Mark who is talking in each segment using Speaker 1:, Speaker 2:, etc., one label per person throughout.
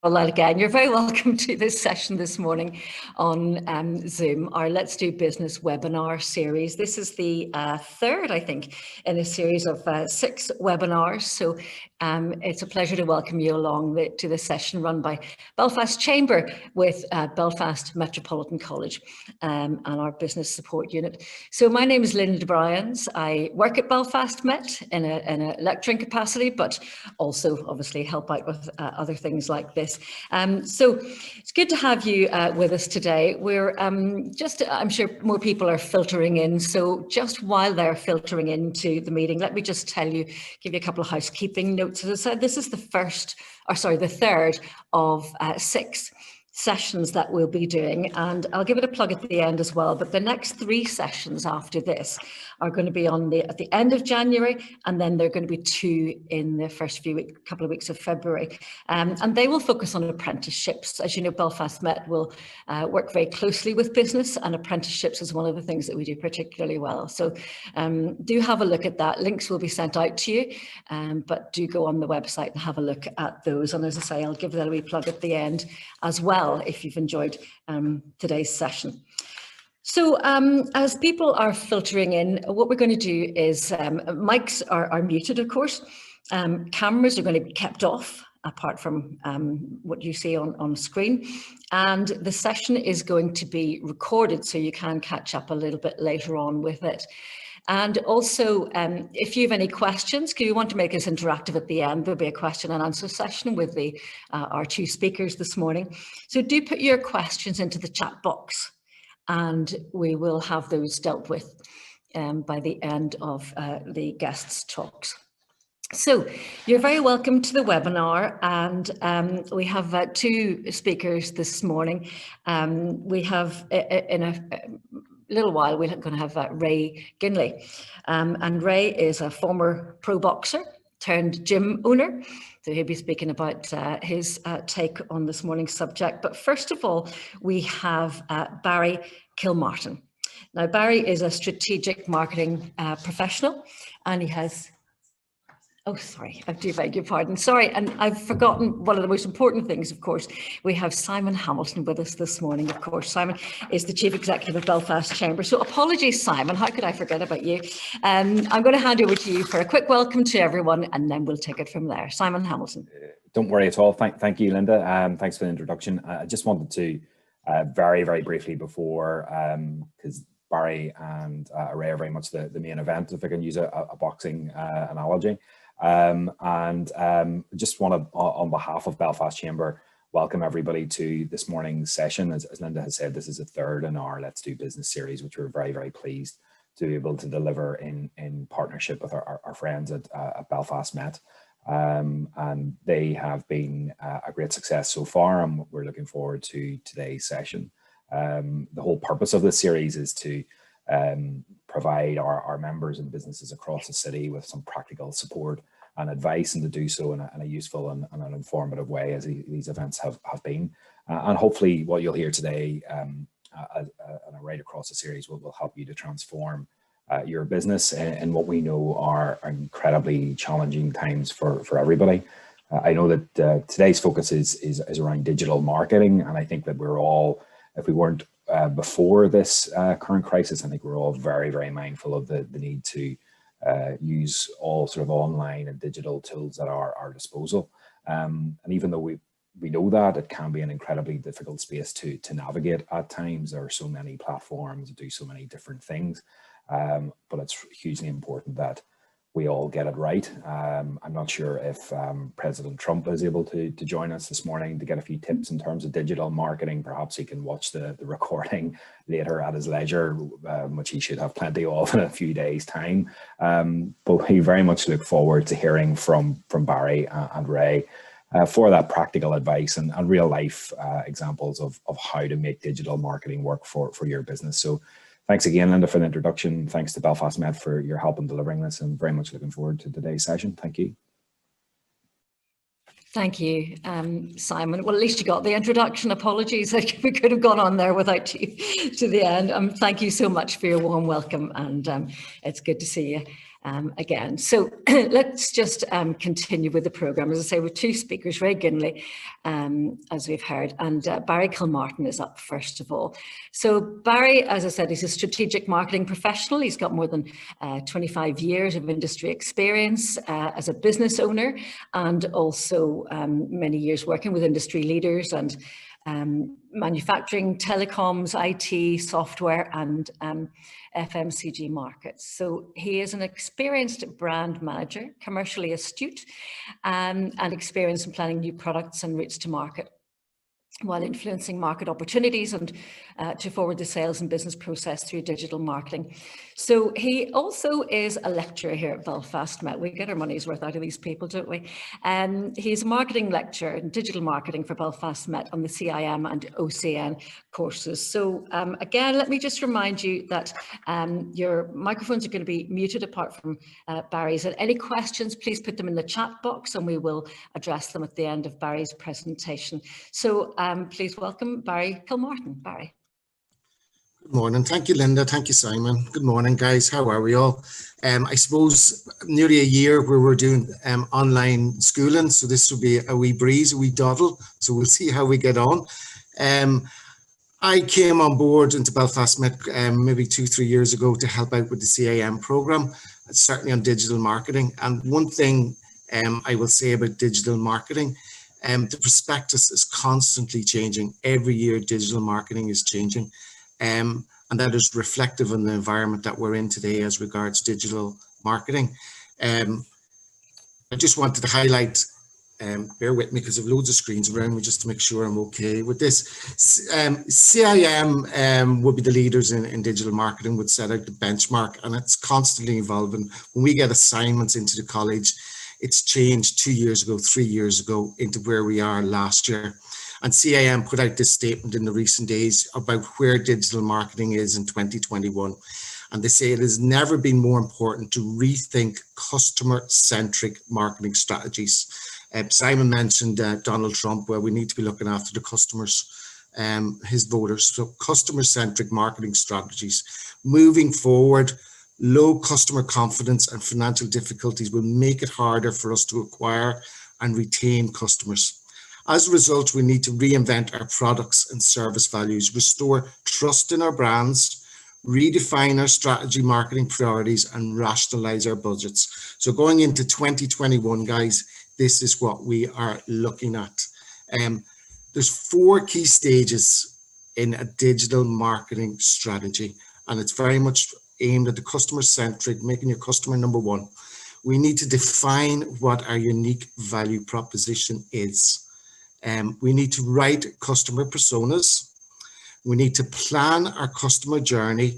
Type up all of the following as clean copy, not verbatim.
Speaker 1: Well, again, you're very welcome to this session this morning on Zoom, our Let's Do Business webinar series. This is the third, I think, in a series of 6 webinars. So it's a pleasure to welcome you along to this session run by Belfast Chamber with Belfast Metropolitan College and our business support unit. So my name is Linda Bryans. I work at Belfast Met in a lecturing capacity, but also obviously help out with other things like this. So it's good to have you with us today. We're I'm sure more people are filtering in. So just while they're filtering into the meeting, let me just give you a couple of housekeeping notes. As I said, this is the third of 6 sessions that we'll be doing, and I'll give it a plug at the end as well. But the next 3 sessions after this are going to be at the end of January, and then there are going to be 2 in the first couple of weeks of February, and they will focus on apprenticeships. As you know, Belfast Met will work very closely with business, and apprenticeships is one of the things that we do particularly well. So do have a look at that. Links will be sent out to you, but do go on the website and have a look at those. And as I say, I'll give that a wee plug at the end as well, if you've enjoyed today's session. So as people are filtering in, what we're going to do is mics are muted, of course. Cameras are going to be kept off, apart from what you see on screen. And the session is going to be recorded, so you can catch up a little bit later on with it. And also, if you have any questions, if you want to make this interactive at the end, there'll be a question and answer session with our 2 speakers this morning. So do put your questions into the chat box, and we will have those dealt with by the end of the guests' talks. So you're very welcome to the webinar, and we have 2 speakers this morning. We have in a little while, we're going to have Ray Ginley, and Ray is a former pro boxer turned gym owner, so he'll be speaking about his take on this morning's subject. But first of all, we have Barry Kilmartin. Now, Barry is a strategic marketing professional, and he has oh, sorry, I do beg your pardon. Sorry, and I've forgotten one of the most important things, of course. We have Simon Hamilton with us this morning, of course. Simon is the Chief Executive of Belfast Chamber. So apologies, Simon, how could I forget about you? I'm going to hand over to you for a quick welcome to everyone, and then we'll take it from there. Simon Hamilton.
Speaker 2: Don't worry at all. Thank you, Linda. Thanks for the introduction. I just wanted to very, very briefly before, because Barry and Ray are very much the main event, if I can use a boxing analogy. Just want to, on behalf of Belfast Chamber, welcome everybody to this morning's session. As Linda has said, this is a 3rd in our Let's Do Business series, which we're very, very pleased to be able to deliver in partnership with our friends at Belfast Met. And they have been a great success so far, and we're looking forward to today's session. The whole purpose of this series is to provide our members and businesses across the city with some practical support and advice, and to do so in a useful and an informative way, as these events have been. And hopefully what you'll hear today and right across the series will help you to transform your business in what we know are incredibly challenging times for everybody. I know that today's focus is around digital marketing, and I think that we're all, if we weren't before this current crisis, I think we're all very, very mindful of the need to use all sort of online and digital tools at our disposal. And even though we know that, it can be an incredibly difficult space to navigate at times. There are so many platforms that do so many different things, but it's hugely important that we all get it right. I'm not sure if President Trump is able to join us this morning to get a few tips in terms of digital marketing. Perhaps he can watch the recording later at his leisure, which he should have plenty of in a few days' time. But we very much look forward to hearing from Barry and Ray for that practical advice and real life examples of how to make digital marketing work for your business. So thanks again, Linda, for the introduction. Thanks to Belfast Met for your help in delivering this. I'm very much looking forward to today's session. Thank you.
Speaker 1: Thank you, Simon. Well, at least you got the introduction. Apologies, we could have gone on there without you to the end. Thank you so much for your warm welcome, and it's good to see you again. So let's just continue with the programme. As I say, with two speakers, Ray Ginley, as we've heard, and Barry Kilmartin is up first of all. So Barry, as I said, he's a strategic marketing professional. He's got more than 25 years of industry experience as a business owner, and also many years working with industry leaders and manufacturing, telecoms, IT, software, and FMCG markets. So he is an experienced brand manager, commercially astute, and experienced in planning new products and routes to market, while influencing market opportunities and to forward the sales and business process through digital marketing. So he also is a lecturer here at Belfast Met. We get our money's worth out of these people, don't we? He's a marketing lecturer in digital marketing for Belfast Met on the CIM and OCN courses. So again, let me just remind you that your microphones are going to be muted apart from Barry's. And any questions, please put them in the chat box and we will address them at the end of Barry's presentation. So please welcome Barry Kilmartin. Barry.
Speaker 3: Good morning. Thank you, Linda. Thank you, Simon. Good morning, guys. How are we all? I suppose nearly a year where we're doing online schooling. So this will be a wee breeze, a wee doddle. So we'll see how we get on. I came on board into Belfast Met maybe 2-3 years ago to help out with the CIM program, certainly on digital marketing. And one thing I will say about digital marketing, the prospectus is constantly changing. Every year, digital marketing is changing. And that is reflective in the environment that we're in today as regards digital marketing. I just wanted to highlight, bear with me because I have loads of screens around me just to make sure I'm okay with this. CIM would be the leaders in digital marketing, would set out the benchmark, and it's constantly evolving. When we get assignments into the college, it's changed 2 years ago, 3 years ago into where we are last year. And CIM put out this statement in the recent days about where digital marketing is in 2021. And they say it has never been more important to rethink customer-centric marketing strategies. Simon mentioned Donald Trump, where we need to be looking after the customers, his voters. So customer-centric marketing strategies. Moving forward, low customer confidence and financial difficulties will make it harder for us to acquire and retain customers. As a result, we need to reinvent our products and service values, restore trust in our brands, redefine our strategy marketing priorities, and rationalize our budgets. So going into 2021, guys, this is what we are looking at. There's 4 key stages in a digital marketing strategy, and it's very much aimed at the customer-centric, making your customer number one. We need to define what our unique value proposition is. We need to write customer personas. We need to plan our customer journey,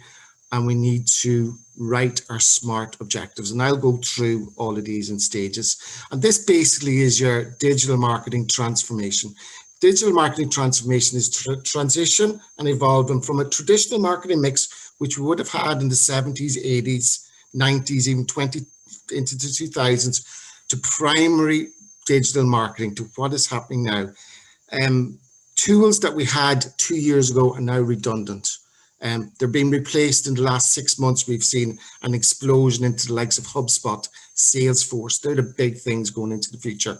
Speaker 3: and we need to write our SMART objectives. And I'll go through all of these in stages. And this basically is your digital marketing transformation. Digital marketing transformation is transition and evolving from a traditional marketing mix, which we would have had in the 70s, 80s, 90s, even into the 2000s, to primary digital marketing, to what is happening now. Tools that we had 2 years ago are now redundant. They're being replaced in the last 6 months. We've seen an explosion into the likes of HubSpot, Salesforce. They're the big things going into the future.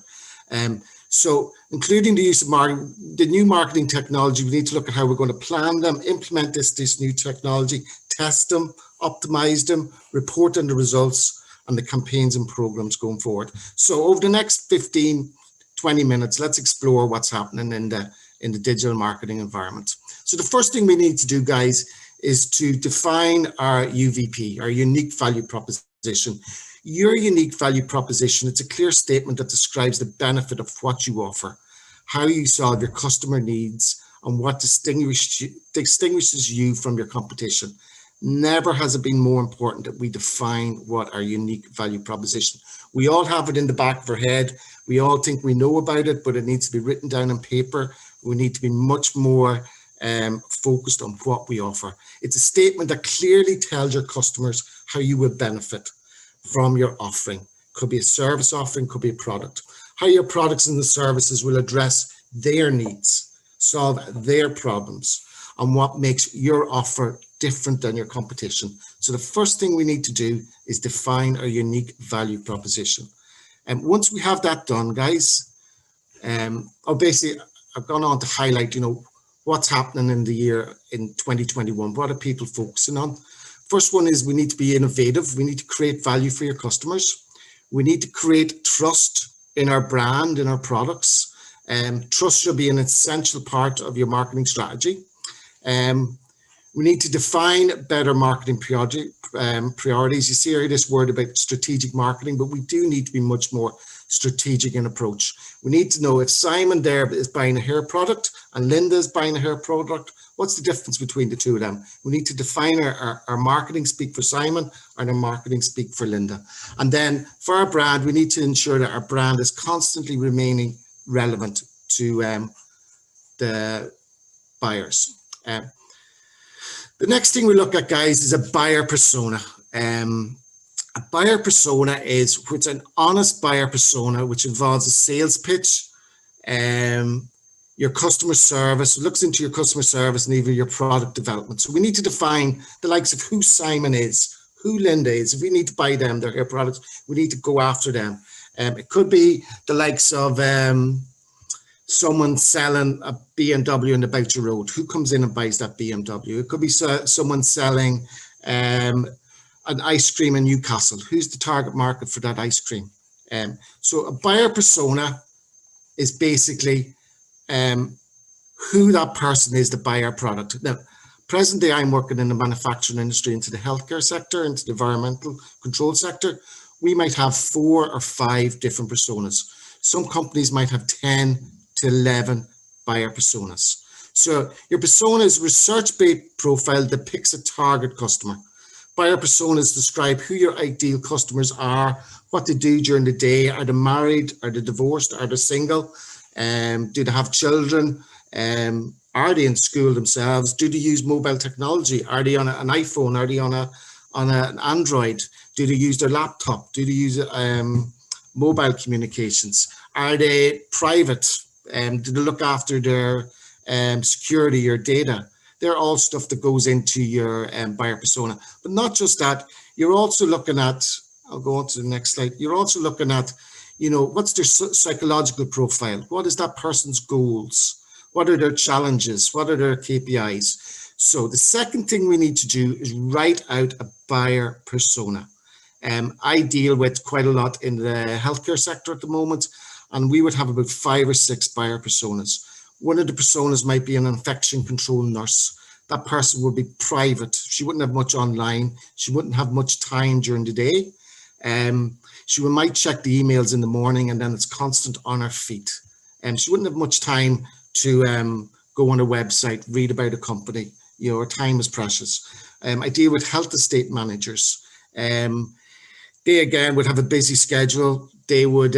Speaker 3: So including the use of the new marketing technology, we need to look at how we're going to plan them, implement this new technology, test them, optimize them, report on the results, and the campaigns and programs going forward. So over the next 15-20 minutes, let's explore what's happening in the digital marketing environment. So the first thing we need to do, guys, is to define our UVP, our unique value proposition. Your unique value proposition, it's a clear statement that describes the benefit of what you offer, how you solve your customer needs, and what distinguishes you from your competition. Never has it been more important that we define what our unique value proposition. We all have it in the back of our head. We all think we know about it, but it needs to be written down on paper. We need to be much more focused on what we offer. It's a statement that clearly tells your customers how you will benefit from your offering. Could be a service offering, could be a product. How your products and the services will address their needs, solve their problems, and what makes your offer different than your competition. So the first thing we need to do is define our unique value proposition. And once we have that done, guys, basically I've gone on to highlight, what's happening in the year in 2021. What are people focusing on? First one is we need to be innovative. We need to create value for your customers. We need to create trust in our brand, in our products. Trust should be an essential part of your marketing strategy. We need to define better marketing priorities. You see here this word about strategic marketing, but we do need to be much more strategic in approach. We need to know if Simon there is buying a hair product and Linda is buying a hair product, what's the difference between the two of them? We need to define our marketing speak for Simon and our marketing speak for Linda. And then for our brand, we need to ensure that our brand is constantly remaining relevant to the buyers. The next thing we look at, guys, is a buyer persona. A buyer persona is an honest buyer persona, which involves a sales pitch, your customer service, looks into your customer service, and even your product development. So we need to define the likes of who Simon is, who Linda is. If we need to buy them their hair products, we need to go after them. It could be the likes of someone selling a BMW in the Boucher Road. Who comes in and buys that BMW? It could be someone selling an ice cream in Newcastle. Who's the target market for that ice cream? So a buyer persona is basically who that person is to buy our product. Now, present day, I'm working in the manufacturing industry, into the healthcare sector, into the environmental control sector. We might have 4 or 5 different personas. Some companies might have 10 to 11 buyer personas. So your persona is a research-based profile that depicts a target customer. Buyer personas describe who your ideal customers are, what they do during the day. Are they married? Are they divorced? Are they single? Do they have children? Are they in school themselves? Do they use mobile technology? Are they on an iPhone? Are they on an Android? Do they use their laptop? Do they use mobile communications? Are they private? Do they look after their security or data? They're all stuff that goes into your buyer persona. But not just that, you're also looking at, I'll go on to the next slide. You're also looking at, what's their psychological profile? What is that person's goals? What are their challenges? What are their KPIs? So the second thing we need to do is write out a buyer persona. I deal with quite a lot in the healthcare sector at the moment, and we would have about 5 or 6 buyer personas. One of the personas might be an infection control nurse. That person would be private. She wouldn't have much online. She wouldn't have much time during the day. She might check the emails in the morning, and then it's constant on her feet. She wouldn't have much time to go on a website, read about a company. Her time is precious. I deal with health estate managers. They again would have a busy schedule. They would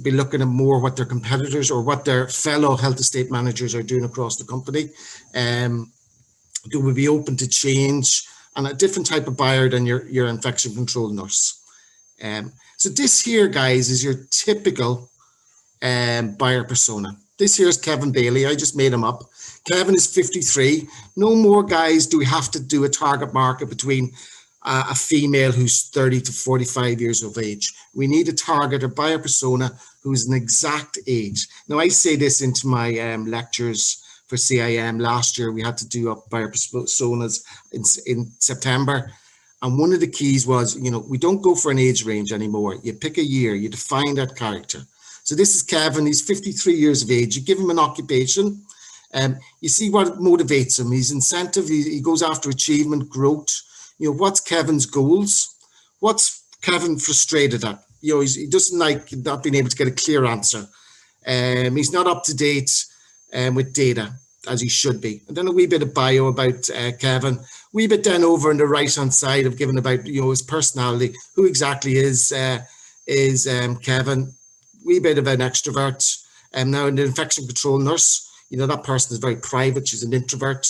Speaker 3: be looking at more what their competitors or what their fellow health estate managers are doing across the company. They would be open to change, and a different type of buyer than your infection control nurse. So this here, guys, is your typical buyer persona. This here is Kevin Bailey. I just made him up. Kevin is 53. No more, guys, do we have to do a target market between a female who's 30 to 45 years of age. We need a target or buyer persona who's an exact age. Now, I say this into my lectures for CIM. Last year, we had to do up buyer personas in September. And one of the keys was, we don't go for an age range anymore. You pick a year, you define that character. So this is Kevin. He's 53 years of age. You give him an occupation. You see what motivates him. He's incentive. He goes after achievement, growth. What's Kevin's goals? What's Kevin frustrated at? He doesn't like not being able to get a clear answer. He's not up to date with data as he should be. And then a wee bit of bio about Kevin. Wee bit then over on the right hand side of giving about his personality. Who exactly is Kevin? Wee bit of an extrovert. Now an infection control nurse. That person is very private. She's an introvert.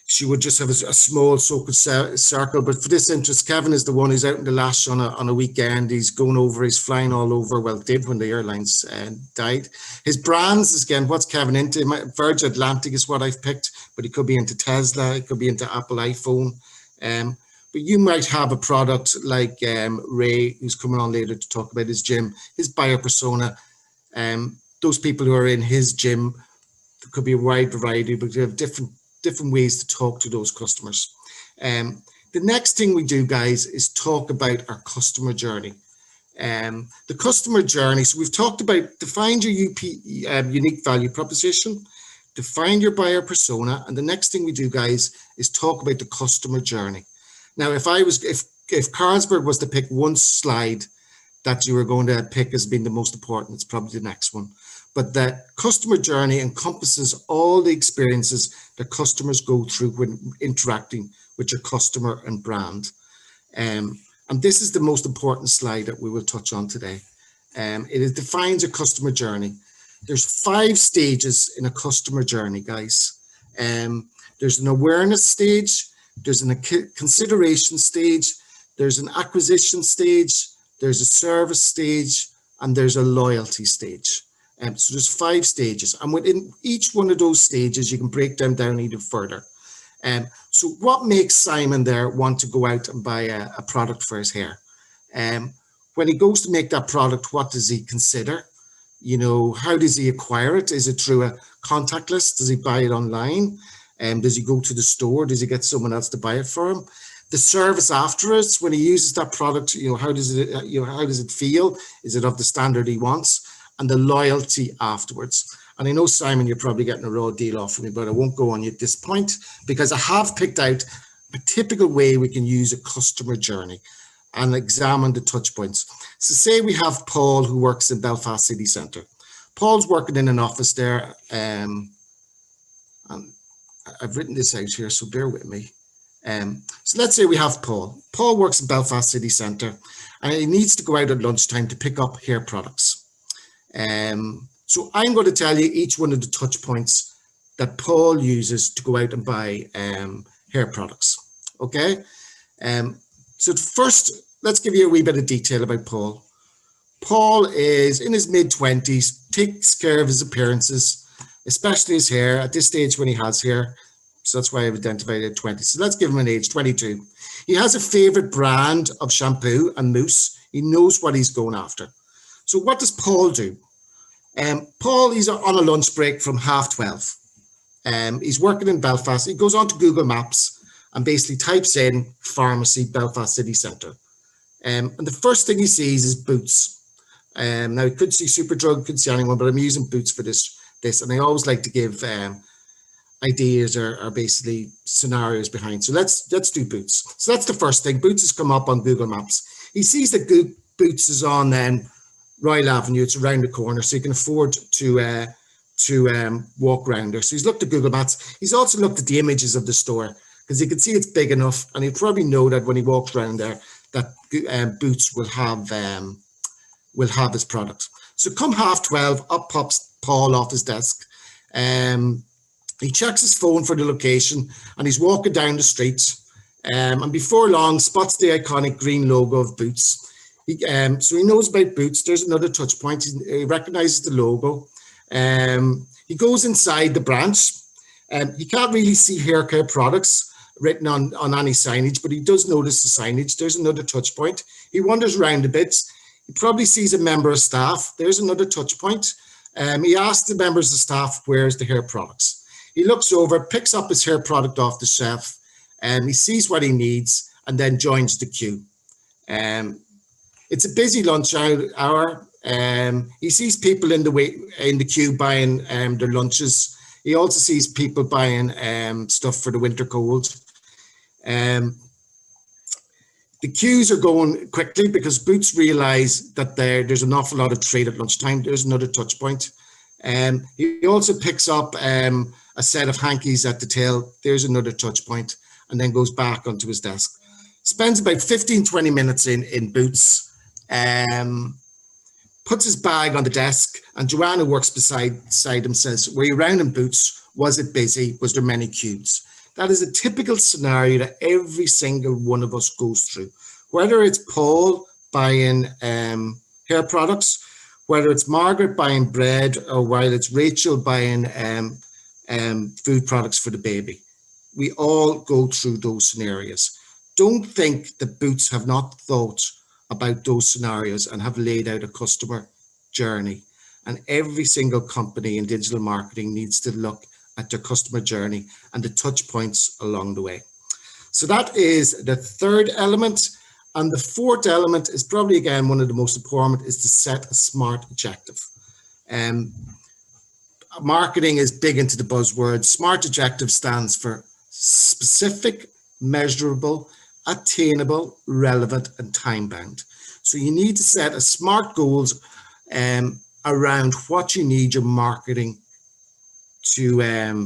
Speaker 3: she would just have a small circle. But for this interest, Kevin is the one who's out in the lash on a weekend. He's going over, he's flying all over. Well, did when the airlines died. His brands is, again, what's Kevin into? Virgin Atlantic is what I've picked, but he could be into Tesla, he could be into Apple iPhone. But you might have a product like Ray, who's coming on later to talk about his gym, his buyer persona. Those people who are in his gym, there could be a wide variety, but you have different ways to talk to those customers. The next thing we do, guys, is talk about our customer journey. The customer journey, so we've talked about define your unique value proposition, define your buyer persona, and the next thing we do, guys, is talk about the customer journey. Now, if Carlsberg was to pick one slide that you were going to pick as being the most important, it's probably the next one. But the customer journey encompasses all the experiences that customers go through when interacting with your customer and brand. And this is the most important slide that we will touch on today. It defines a customer journey. There's 5 stages in a customer journey, guys. There's an awareness stage, there's a consideration stage, there's an acquisition stage, there's a service stage, and there's a loyalty stage. So there's 5 stages, and within each one of those stages, you can break them down even further. So what makes Simon there want to go out and buy a product for his hair? When he goes to make that product, what does he consider? You know, how does he acquire it? Is it through a contact list? Does he buy it online? Does he go to the store? Does he get someone else to buy it for him? The service afterwards, when he uses that product, you know, how does it feel? Is it of the standard he wants? And the loyalty afterwards. And I know, Simon, you're probably getting a raw deal off of me, but I won't go on you at this point because I have picked out a typical way we can use a customer journey and examine the touch points. So say we have Paul, who works in Belfast City Centre. Paul's working in an office there. And I've written this out here, so bear with me. So let's say we have Paul. Paul works in Belfast City Centre and he needs to go out at lunchtime to pick up hair products. So I'm going to tell you each one of the touch points that Paul uses to go out and buy hair products. Okay. So first, let's give you a wee bit of detail about Paul. Paul is in his mid-20s, takes care of his appearances, especially his hair at this stage when he has hair. So that's why I've identified it at 20. So let's give him an age, 22. He has a favorite brand of shampoo and mousse. He knows what he's going after. So what does Paul do? Paul, he's on a lunch break from 12:30. He's working in Belfast. He goes on to Google Maps and basically types in pharmacy, Belfast City Centre. And the first thing he sees is Boots. Now, he could see Superdrug, could see anyone, but I'm using Boots for this. And I always like to give ideas or basically scenarios behind. So let's do Boots. So that's the first thing. Boots has come up on Google Maps. He sees that Boots is on Royal Avenue. It's around the corner, so he can afford to walk around there. So he's looked at Google Maps. He's also looked at the images of the store because he can see it's big enough, and he'll probably know that when he walks around there, that Boots will have his product. So come 12:30, up pops Paul off his desk. He checks his phone for the location, and he's walking down the street. And before long, spots the iconic green logo of Boots. So he knows about Boots. There's another touch point. He recognizes the logo. He goes inside the branch. He can't really see hair care products written on any signage, but he does notice the signage. There's another touch point. He wanders around a bit. He probably sees a member of staff. There's another touch point. He asks the members of staff, where's the hair products? He looks over, picks up his hair product off the shelf, and he sees what he needs and then joins the queue. It's a busy lunch hour. He sees people in the queue buying their lunches. He also sees people buying stuff for the winter cold. The queues are going quickly because Boots realise that there's an awful lot of trade at lunchtime. There's another touch point. He also picks up a set of hankies at the tail. There's another touch point, and then goes back onto his desk. Spends about 15-20 minutes in Boots. Puts his bag on the desk, and Joanna, who works beside him, says, were you around in Boots? Was it busy? Was there many queues? That is a typical scenario that every single one of us goes through, whether it's Paul buying hair products, whether it's Margaret buying bread, or whether it's Rachel buying food products for the baby. We all go through those scenarios. Don't think that Boots have not thought about those scenarios and have laid out a customer journey. And every single company in digital marketing needs to look at their customer journey and the touch points along the way. So that is the third element. And the fourth element is probably, again, one of the most important, is to set a SMART objective. Marketing is big into the buzzword. SMART objective stands for specific, measurable, attainable, relevant, and time-bound. So you need to set a SMART goals around what you need your marketing to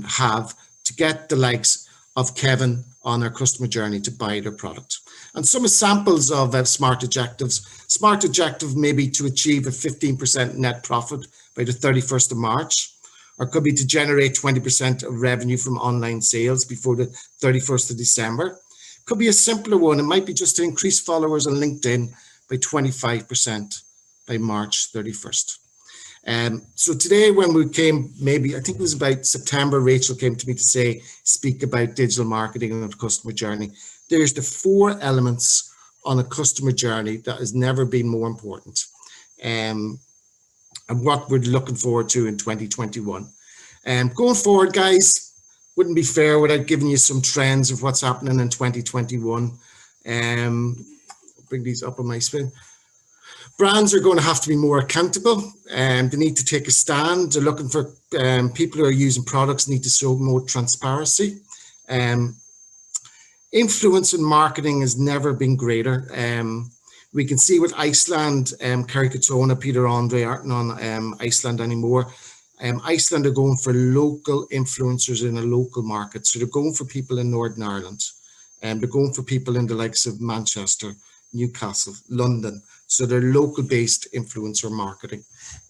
Speaker 3: have to get the likes of Kevin on their customer journey to buy their product. And some examples of SMART objectives. SMART objective may be to achieve a 15% net profit by the 31st of March, or could be to generate 20% of revenue from online sales before the 31st of December. Could be a simpler one. It might be just to increase followers on LinkedIn by 25% by March 31st. So today when we came, maybe, I think it was about September, Rachel came to me to speak about digital marketing and the customer journey. There's the 4 elements on a customer journey that has never been more important. And what we're looking forward to in 2021. Going forward, guys, wouldn't be fair without giving you some trends of what's happening in 2021. Bring these up on my screen. Brands are going to have to be more accountable, and they need to take a stand. They're looking for people who are using products need to show more transparency. Influence in marketing has never been greater. We can see with Iceland, Kerry Katona, Peter Andre aren't on Iceland anymore. Iceland are going for local influencers in a local market. So they're going for people in Northern Ireland, and they're going for people in the likes of Manchester, Newcastle, London. So they're local-based influencer marketing.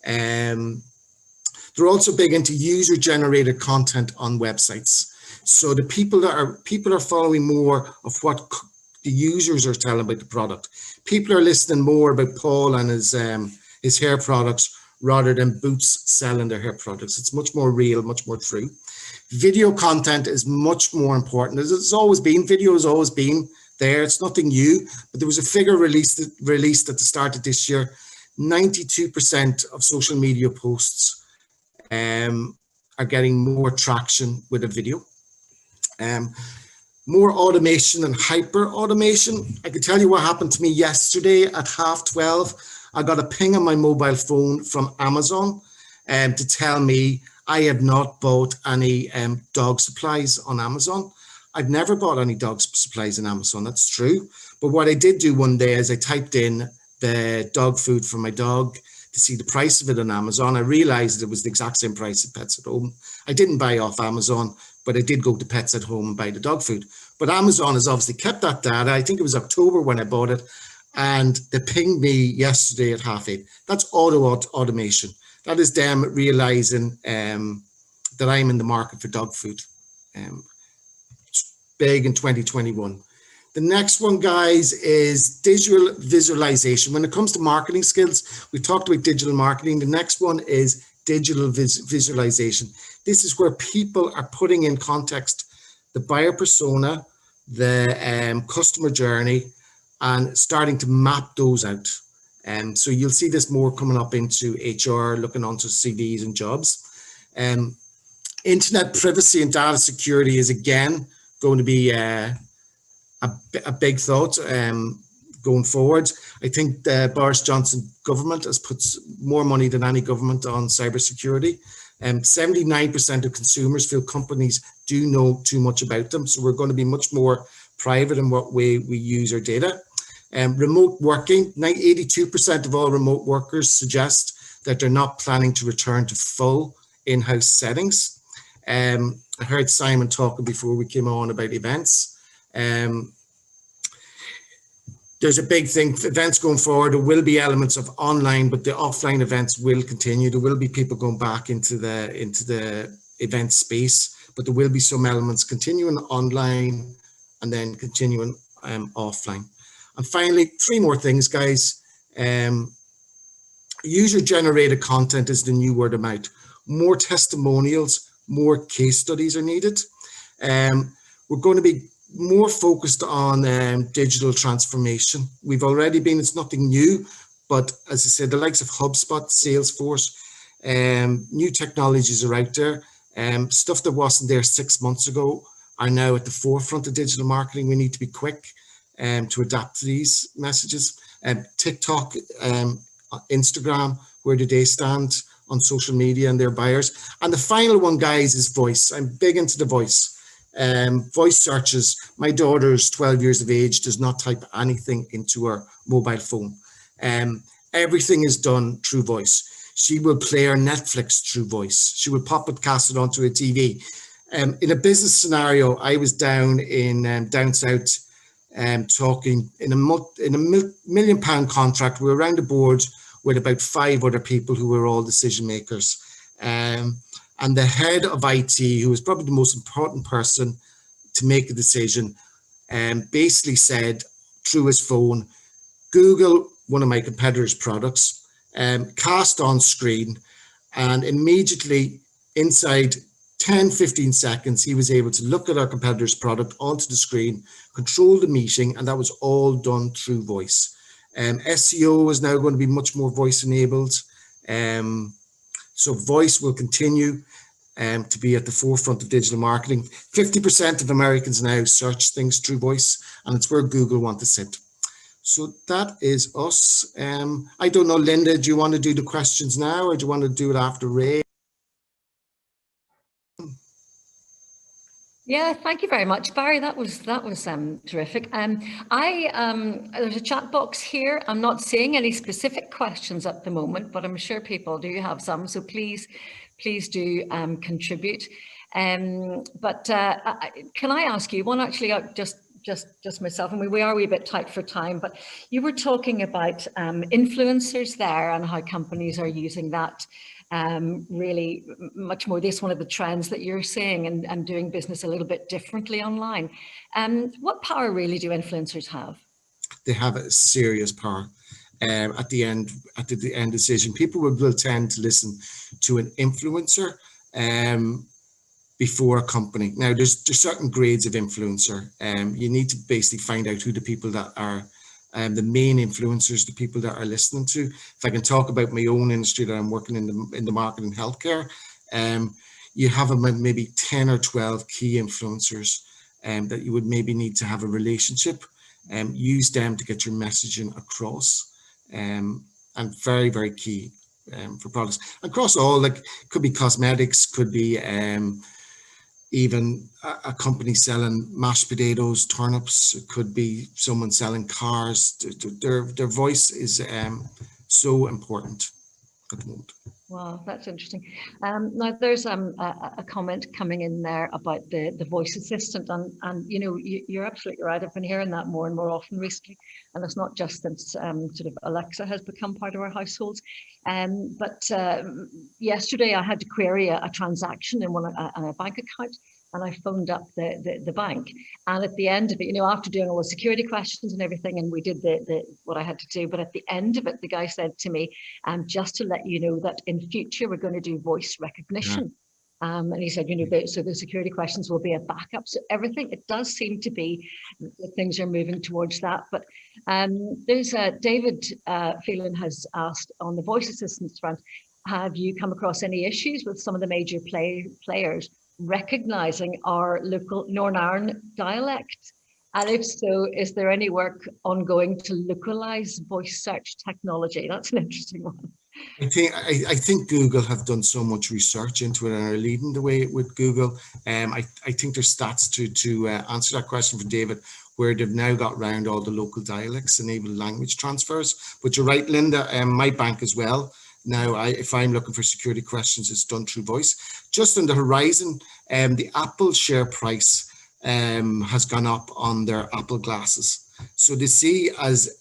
Speaker 3: They're also big into user-generated content on websites. So the people are following more of what the users are telling about the product. People are listening more about Paul and his hair products rather than Boots selling their hair products. It's much more real, much more true. Video content is much more important. It's always been. Video has always been there. It's nothing new, but there was a figure released at the start of this year. 92% of social media posts are getting more traction with a video. More automation and hyper automation. I can tell you what happened to me yesterday at 12:30. I got a ping on my mobile phone from Amazon to tell me I have not bought any dog supplies on Amazon. I've never bought any dog supplies on Amazon, that's true. But what I did do one day is I typed in the dog food for my dog to see the price of it on Amazon. I realized it was the exact same price at Pets at Home. I didn't buy off Amazon, but I did go to Pets at Home and buy the dog food. But Amazon has obviously kept that data. I think it was October when I bought it, and they pinged me yesterday at 8:30. That's automation. That is them realizing that I'm in the market for dog food. Big in 2021. The next one, guys, is digital visualization. When it comes to marketing skills, we talked about digital marketing. The next one is digital visualization. This is where people are putting in context the buyer persona, the customer journey, and starting to map those out. So you'll see this more coming up into HR, looking onto CVs and jobs. Internet privacy and data security is again going to be a big thought going forward. I think the Boris Johnson government has put more money than any government on cybersecurity. 79% of consumers feel companies do know too much about them. So we're going to be much more private in what way we use our data. Remote working, 82% of all remote workers suggest that they're not planning to return to full in-house settings. I heard Simon talking before we came on about events. There's a big thing, events going forward, there will be elements of online, but the offline events will continue. There will be people going back into the event space, but there will be some elements continuing online and then continuing offline. And finally, 3 more things, guys. User-generated content is the new word of mouth. More testimonials, more case studies are needed. We're going to be more focused on digital transformation. We've already been, it's nothing new, but as I said, the likes of HubSpot, Salesforce, new technologies are out there. Stuff that wasn't there 6 months ago are now at the forefront of digital marketing. We need to be quick to adapt to these messages. TikTok, Instagram, where do they stand on social media and their buyers? And the final one, guys, is voice. I'm big into the voice. Voice searches. My daughter's 12 years of age, does not type anything into her mobile phone. Everything is done through voice. She will play her Netflix through voice. She will pop it, cast it onto a TV. In a business scenario, I was down in down south talking in a £1 million contract. We were around the board with about 5 other people who were all decision makers. And the head of IT, who was probably the most important person to make a decision, basically said through his phone, Google one of my competitors' products, cast on screen, and immediately inside 10-15 seconds, he was able to look at our competitor's product onto the screen, control the meeting, and that was all done through voice. SEO is now going to be much more voice enabled. So voice will continue to be at the forefront of digital marketing. 50% of Americans now search things through voice, and it's where Google want to sit. So that is us. I don't know, Linda, do you want to do the questions now, or do you want to do it after Ray?
Speaker 1: Yeah, thank you very much, Barry. That was terrific. There's a chat box here. I'm not seeing any specific questions at the moment, but I'm sure people do have some. So please do contribute. But can I ask you one? Actually, just myself, and we are a wee bit tight for time. But you were talking about influencers there and how companies are using that. Really much more. This one of the trends that you're seeing and doing business a little bit differently online. What power really do influencers have?
Speaker 3: They have a serious power. At the end decision, people will tend to listen to an influencer before a company. Now, there's certain grades of influencer. You need to basically find out who the people that are the main influencers, the people that are listening to. If I can talk about my own industry that I'm working in the marketing healthcare, you have maybe 10 or 12 key influencers that you would maybe need to have a relationship, use them to get your messaging across, and very, very key for products. Across all, like, could be cosmetics, could be even a company selling mashed potatoes, turnips. It could be someone selling cars. Their voice is so important at the moment.
Speaker 1: Wow, that's interesting. Now there's a comment coming in there about the voice assistant, and you know, you're absolutely right. I've been hearing that more and more often recently, and it's not just since sort of Alexa has become part of our households. But yesterday I had to query a transaction in a bank account, and I phoned up the bank, and at the end of it, you know, after doing all the security questions and everything, and we did the what I had to do, but at the end of it, the guy said to me, just to let you know that in future we're going to do voice recognition. Yeah. And he said, you know, so the security questions will be a backup. So everything, it does seem to be that things are moving towards that. But there's David Phelan has asked on the voice assistance front, have you come across any issues with some of the major players recognizing our local Northern Ireland dialect? And if so, is there any work ongoing to localize voice search technology? That's an interesting one.
Speaker 3: I think Google have done so much research into it and are leading the way with Google. I think there's stats to answer that question for David, where they've now got around all the local dialects, enable language transfers. But you're right, Linda, my bank as well. Now, if I'm looking for security questions, it's done through voice. Just on the horizon, the Apple share price has gone up on their Apple glasses. So they see as,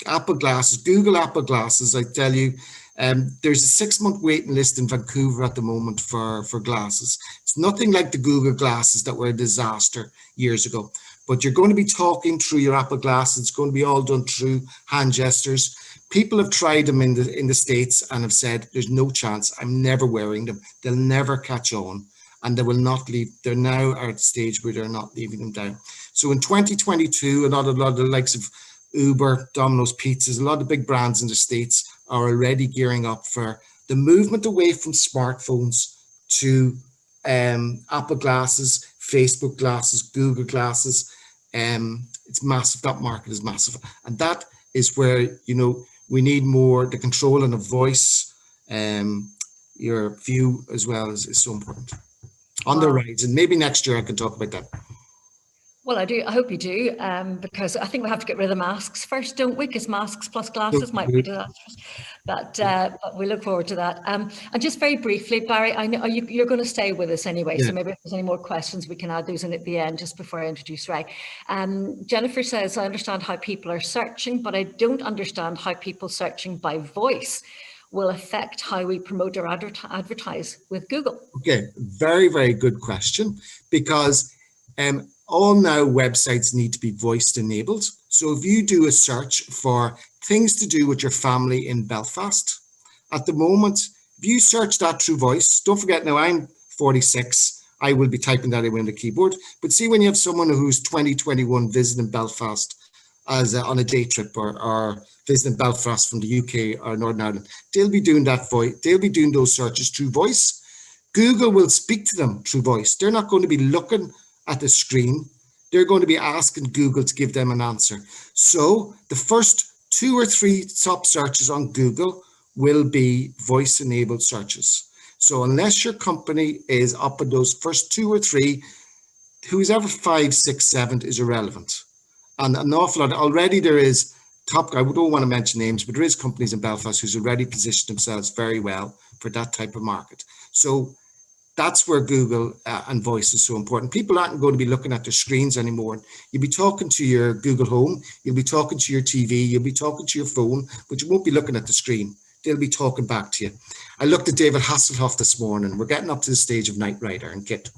Speaker 3: Apple glasses, Google Apple glasses, I tell you, There's a 6-month waiting list in Vancouver at the moment for glasses. It's nothing like the Google glasses that were a disaster years ago, but you're going to be talking through your Apple glasses. It's going to be all done through hand gestures. People have tried them in the States and have said, there's no chance, I'm never wearing them. They'll never catch on, and they will not leave. They're now at the stage where they're not leaving them down. So in 2022, a lot of the likes of Uber, Domino's Pizzas, a lot of big brands in the States are already gearing up for the movement away from smartphones to Apple glasses, Facebook glasses, Google glasses. It's massive. That market is massive. And that is where, we need more, the control and the voice, your view as well is so important. On the rise, and maybe next year I can talk about that.
Speaker 1: Well, I do. I hope you do, because I think we have to get rid of the masks first, don't we? Because masks plus glasses might be disastrous. But we look forward to that. And just very briefly, Barry, I know you're going to stay with us anyway, so maybe if there's any more questions, we can add those in at the end, just before I introduce Ray. Jennifer says, I understand how people are searching, but I don't understand how people searching by voice will affect how we promote or advertise with Google.
Speaker 3: Okay, very, very good question, because all now websites need to be voice enabled. So if you do a search for things to do with your family in Belfast, at the moment, if you search that through voice, don't forget now I'm 46, I will be typing that in on the keyboard. But see, when you have someone who's 2021 visiting Belfast as on a day trip or visiting Belfast from the UK or Northern Ireland, they'll be doing that voice, they'll be doing those searches through voice. Google will speak to them through voice. They're not going to be looking at the screen. They're going to be asking Google to give them an answer. So the first 2 or 3 top searches on Google will be voice enabled searches. So unless your company is up in those first 2 or 3, who's ever 5, 6, 7 is irrelevant. And an awful lot already there is top, I don't want to mention names, but there is companies in Belfast who's already positioned themselves very well for that type of market. So that's where Google and voice is so important. People aren't going to be looking at their screens anymore. You'll be talking to your Google Home, you'll be talking to your TV, you'll be talking to your phone, but you won't be looking at the screen. They'll be talking back to you. I looked at David Hasselhoff this morning. We're getting up to the stage of Knight Rider and Kit.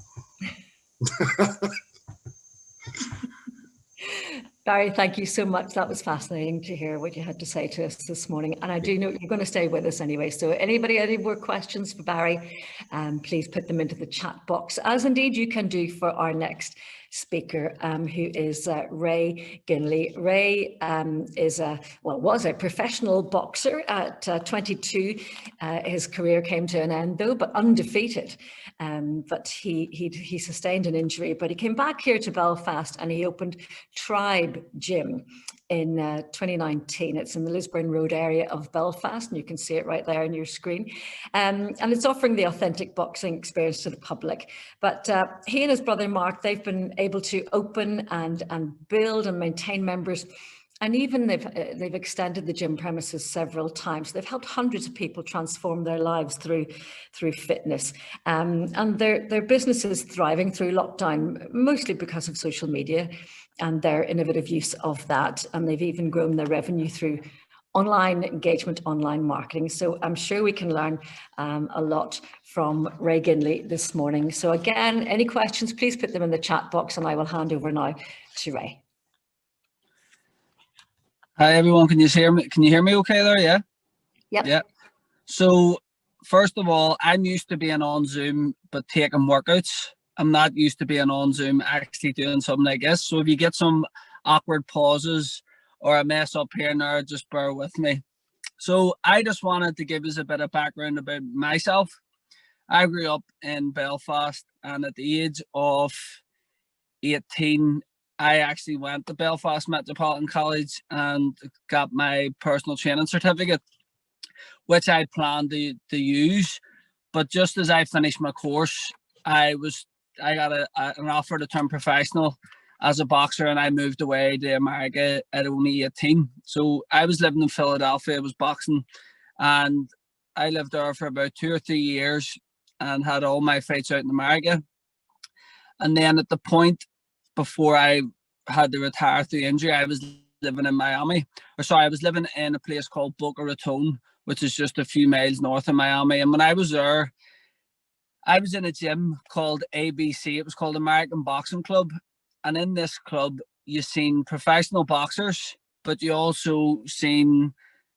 Speaker 1: Barry, thank you so much. That was fascinating to hear what you had to say to us this morning. And I do know you're going to stay with us anyway. So anybody, any more questions for Barry, please put them into the chat box, as indeed you can do for our next speaker, who is Ray Ginley. Ray was a professional boxer at 22. His career came to an end though, but undefeated. But he sustained an injury, but he came back here to Belfast and he opened Tribe Gym in 2019. It's in the Lisburn Road area of Belfast, and you can see it right there on your screen. And it's offering the authentic boxing experience to the public. But he and his brother Mark, they've been able to open and build and maintain members. And even they've extended the gym premises several times. They've helped hundreds of people transform their lives through fitness. And their business is thriving through lockdown, mostly because of social media and their innovative use of that. And they've even grown their revenue through online engagement, online marketing. So I'm sure we can learn a lot from Ray Ginley this morning. So again, any questions, please put them in the chat box and I will hand over now to Ray.
Speaker 4: Hi everyone, can you hear me? Can you hear me okay there? Yeah?
Speaker 1: Yep.
Speaker 4: Yeah. So first of all, I'm used to being on Zoom but taking workouts. I'm not used to being on Zoom actually doing something like this. So if you get some awkward pauses or a mess up here and there, just bear with me. So I just wanted to give us a bit of background about myself. I grew up in Belfast, and at the age of 18, I actually went to Belfast Metropolitan College and got my personal training certificate, which I planned to use. But just as I finished my course, I got an offer to turn professional as a boxer, and I moved away to America at only 18. So I was living in Philadelphia, I was boxing, and I lived there for about 2 or 3 years and had all my fights out in America. And then at the point before I had to retire through injury, I was living in Miami. I was living in a place called Boca Raton, which is just a few miles north of Miami. And when I was there, I was in a gym called ABC. It was called American Boxing Club. And in this club, you seen professional boxers, but you also seen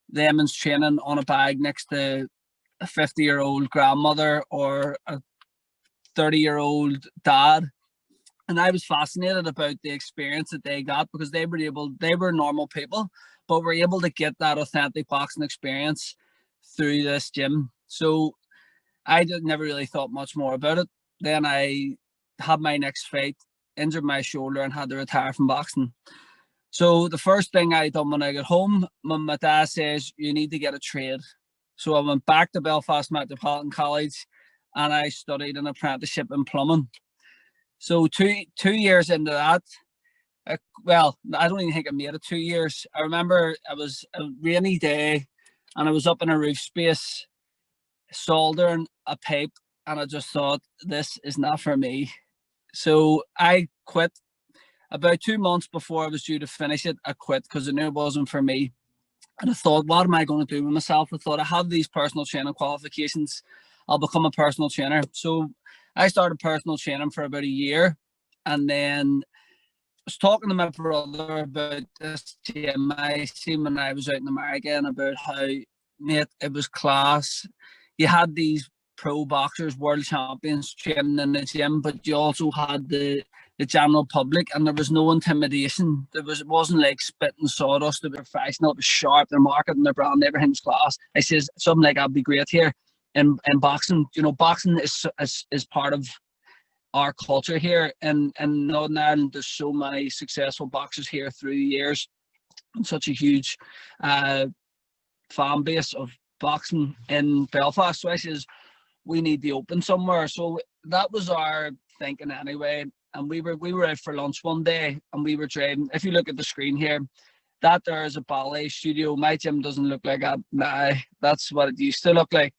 Speaker 4: them in training on a bag next to a 50-year-old grandmother or a 30-year-old dad. And I was fascinated about the experience that they got, because they were normal people, but were able to get that authentic boxing experience through this gym. So I never really thought much more about it. Then I had my next fight, injured my shoulder, and had to retire from boxing. So the first thing I done when I got home, my dad says, you need to get a trade. So I went back to Belfast Metropolitan College and I studied an apprenticeship in plumbing. So two years into that, well, I don't even think I made it 2 years. I remember it was a rainy day and I was up in a roof space soldering a pipe, and I just thought, this is not for me. So I quit. About 2 months before I was due to finish it, I quit because I knew it wasn't for me. And I thought, what am I going to do with myself? I thought, I have these personal training qualifications. I'll become a personal trainer. So I started personal training for about a year. And then I was talking to my brother about this gym I seen when I was out in America, and about how, mate, it was class. You had these pro boxers, world champions training in the gym, but you also had the general public, and there was no intimidation. It wasn't like spitting sawdust. They were professional, it was sharp, their marketing, their brand, everything was class. I says, something like that'd be great here in boxing. You know, boxing is part of our culture here in Northern Ireland. There's so many successful boxers here through the years, and such a huge fan base of boxing in Belfast. So I says, we need to open somewhere. So that was our thinking anyway. And we were out for lunch one day, and we were driving. If you look at the screen here, that there is a ballet studio. My gym doesn't look like that now. That's what it used to look like.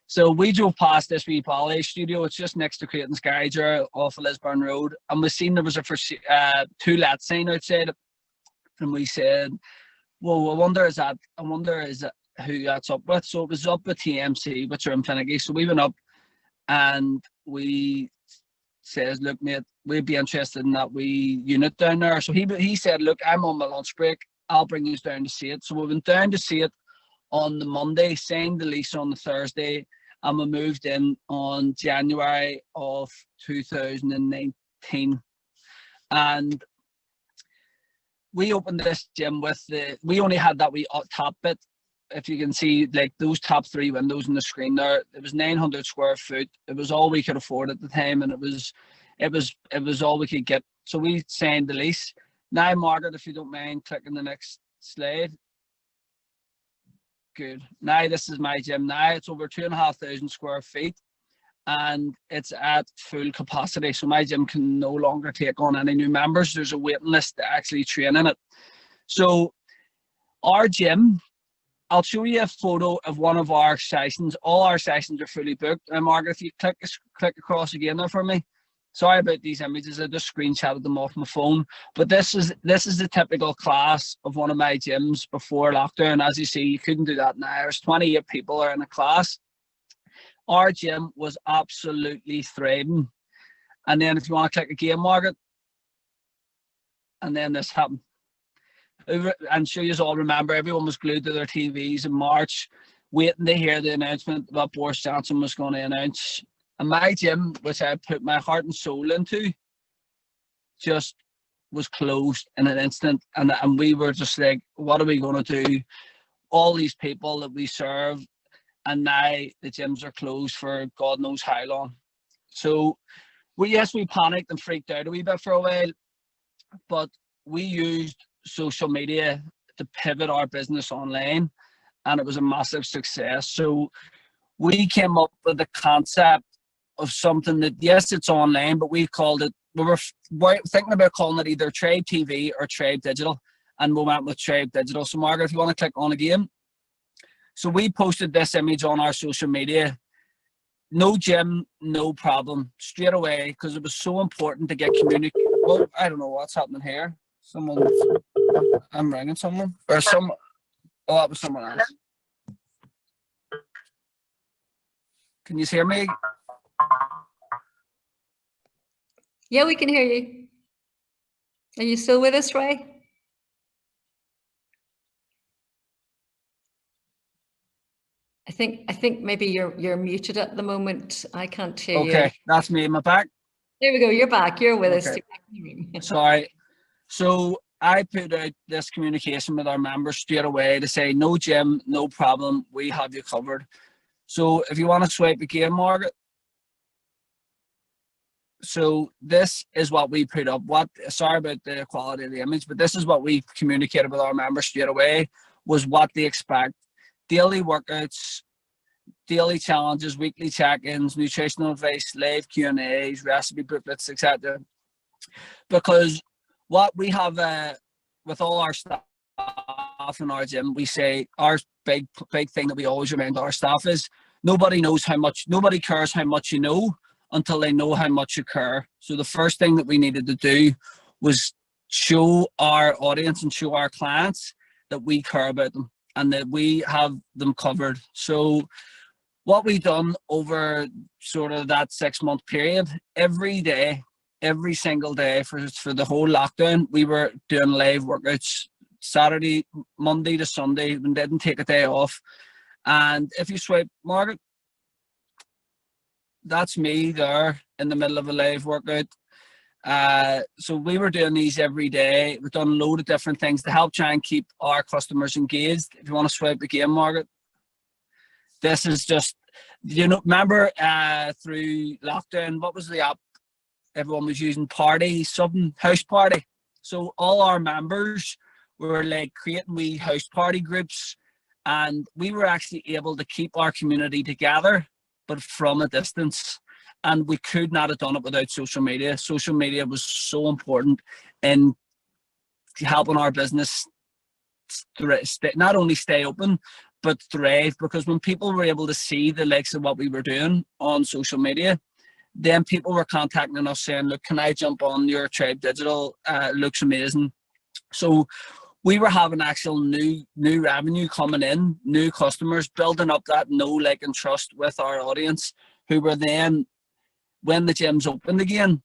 Speaker 4: So we drove past this wee ballet studio. It's just next to Creighton's Garage off of Lisburn Road. And we seen there was a to let sign outside it. And we said, well, I wonder is that who that's up with. So it was up with TMC, which are in Finnegan. So we went up and we says, look, mate, we'd be interested in that wee unit down there. So he said, look, I'm on my lunch break. I'll bring you down to see it. So we went down to see it on the Monday, signed the lease on the Thursday, and we moved in on January of 2019. And we opened this gym with we only had that wee top bit. If you can see, like those top 3 windows on the screen there, it was 900 square foot. It was all we could afford at the time, and it was all we could get. So we signed the lease. Now, Margaret, if you don't mind clicking the next slide. Good. Now this is my gym. Now it's over 2,500 square feet, and it's at full capacity. So my gym can no longer take on any new members. There's a waiting list to actually train in it. So our gym, I'll show you a photo of one of our sessions. All our sessions are fully booked. And Margaret, if you click across again there for me. Sorry about these images. I just screenshotted them off my phone. But this is the typical class of one of my gyms before lockdown. As you see, you couldn't do that now. There's 28 people are in a class. Our gym was absolutely thriving. And then if you want to click again, Margaret, and then this happened. I'm sure you all remember, everyone was glued to their TVs in March, waiting to hear the announcement that Boris Johnson was going to announce. And my gym, which I put my heart and soul into, just was closed in an instant. And we were just like, what are we going to do? All these people that we serve, and now the gyms are closed for God knows how long. So we panicked and freaked out a wee bit for a while, but we used social media to pivot our business online, and it was a massive success. So we came up with the concept of something that, yes, it's online, but we called it, we were thinking about calling it either Tribe TV or Tribe Digital, and we went with Tribe Digital. So Margaret, if you want to click on again. So we posted this image on our social media. No gym, no problem, straight away, because it was so important to get community. Well, I don't know what's happening here. I'm ringing someone. Or some. Oh, that was someone else. Can you hear me?
Speaker 1: Yeah, we can hear you. Are you still with us, Ray? I think maybe you're muted at the moment. I can't hear you.
Speaker 4: Okay, that's me. Am I back?
Speaker 1: There we go. You're back. You're with us.
Speaker 4: Okay. Sorry. So I put out this communication with our members straight away to say, no, Jim, no problem. We have you covered. So if you want to swipe again, Margaret. So this is what we put up. Sorry about the quality of the image, but this is what we communicated with our members straight away, was what they expect. Daily workouts, daily challenges, weekly check-ins, nutritional advice, live Q&As, recipe booklets, etc. Because what we have with all our staff in our gym, we say our big thing that we always remind our staff is nobody cares how much you know until they know how much you care. So the first thing that we needed to do was show our audience and show our clients that we care about them and that we have them covered. So what we done over sort of that 6-month period, every day, every single day for the whole lockdown, we were doing live workouts Saturday, Monday to Sunday, and didn't take a day off. And if you swipe, Margaret, that's me there in the middle of a live workout. So we were doing these every day. We've done a load of different things to help try and keep our customers engaged. If you want to swipe again, Margaret, this is just, remember through lockdown, what was the app everyone was using? House Party. So all our members were like creating wee house party groups, and we were actually able to keep our community together, but from a distance. And we could not have done it without social media. Social media was so important in helping our business not only stay open, but thrive. Because when people were able to see the likes of what we were doing on social media, then people were contacting us saying, look, can I jump on your Tribe Digital? Looks amazing. So we were having actual new revenue coming in, new customers, building up that know, like, and trust with our audience, who were then, when the gyms opened again,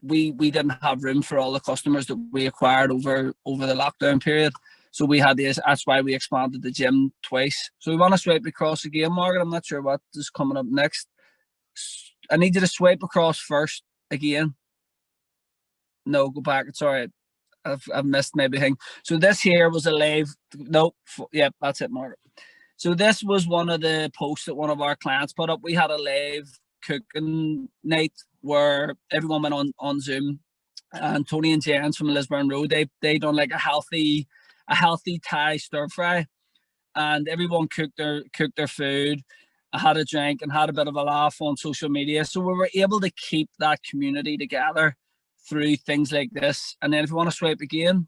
Speaker 4: we didn't have room for all the customers that we acquired over the lockdown period. So we had this, that's why we expanded the gym twice. So we want to swipe across again, Margaret. I'm not sure what is coming up next. I need you to swipe across first again. No, go back. It's all right. I've missed maybe thing. So this here was a live. Nope. Yeah, that's it, Margaret. So this was one of the posts that one of our clients put up. We had a live cooking night where everyone went on Zoom, and Tony and Jens from Lisburn Road, they done like a healthy Thai stir fry, and everyone cooked their food. I had a drink and had a bit of a laugh on social media. So we were able to keep that community together through things like this. And then if you want to swipe again.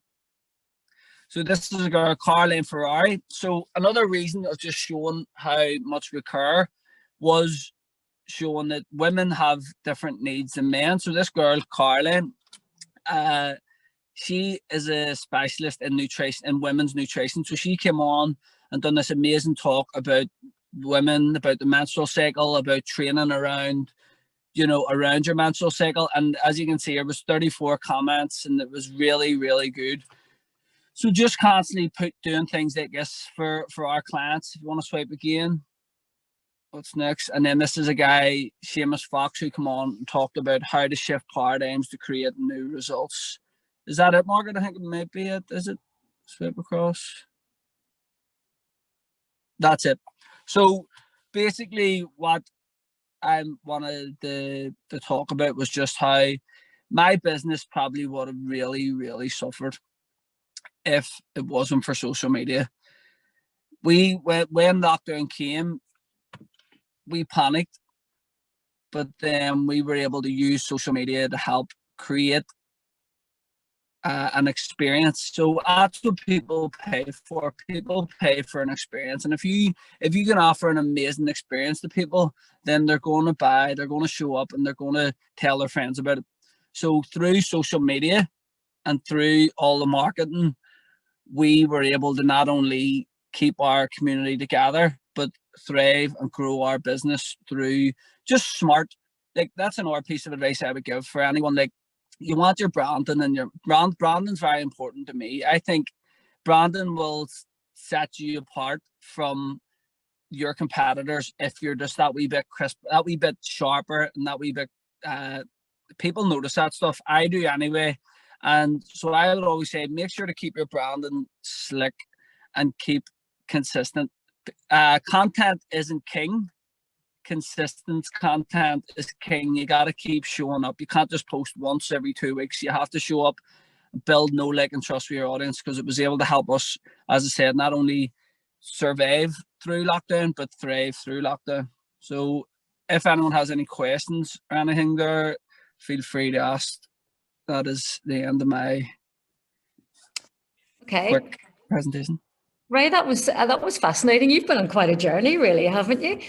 Speaker 4: So this is a girl, Caroline Ferrari. So another reason of just showing how much we care was showing that women have different needs than men. So this girl, Caroline, she is a specialist in nutrition, in women's nutrition. So she came on and done this amazing talk about women, about the menstrual cycle, about training around your menstrual cycle. And as you can see, there was 34 comments, and it was really, really good. So just constantly doing things like this for our clients. If you want to swipe again, what's next? And then this is a guy, Seamus Fox, who come on and talked about how to shift paradigms to create new results. Is that it, Margaret? I think it might be it. Is it? Swipe across. That's it. So basically what I wanted to talk about was just how my business probably would have really, really suffered if it wasn't for social media. When lockdown came, we panicked, but then we were able to use social media to help create an experience. So that's what people pay for. People pay for an experience, and if you can offer an amazing experience to people, then they're going to buy, they're going to show up, and they're going to tell their friends about it. So through social media and through all the marketing, we were able to not only keep our community together, but thrive and grow our business through just smart, like that's another piece of advice I would give for anyone. Like, you want your branding, and your branding's very important to me. I think branding will set you apart from your competitors if you're just that wee bit crisp, that wee bit sharper, and that wee bit people notice that stuff. I do anyway. And so I would always say, make sure to keep your branding slick and keep consistent. Content isn't king. Consistent content is king. You got to keep showing up. You can't just post once every 2 weeks. You have to show up, build know, like, and trust with your audience, because it was able to help us, as I said, not only survive through lockdown, but thrive through lockdown. So if anyone has any questions or anything there, feel free to ask. That is the end of my quick presentation.
Speaker 1: Ray, that was fascinating. You've been on quite a journey, really, haven't you?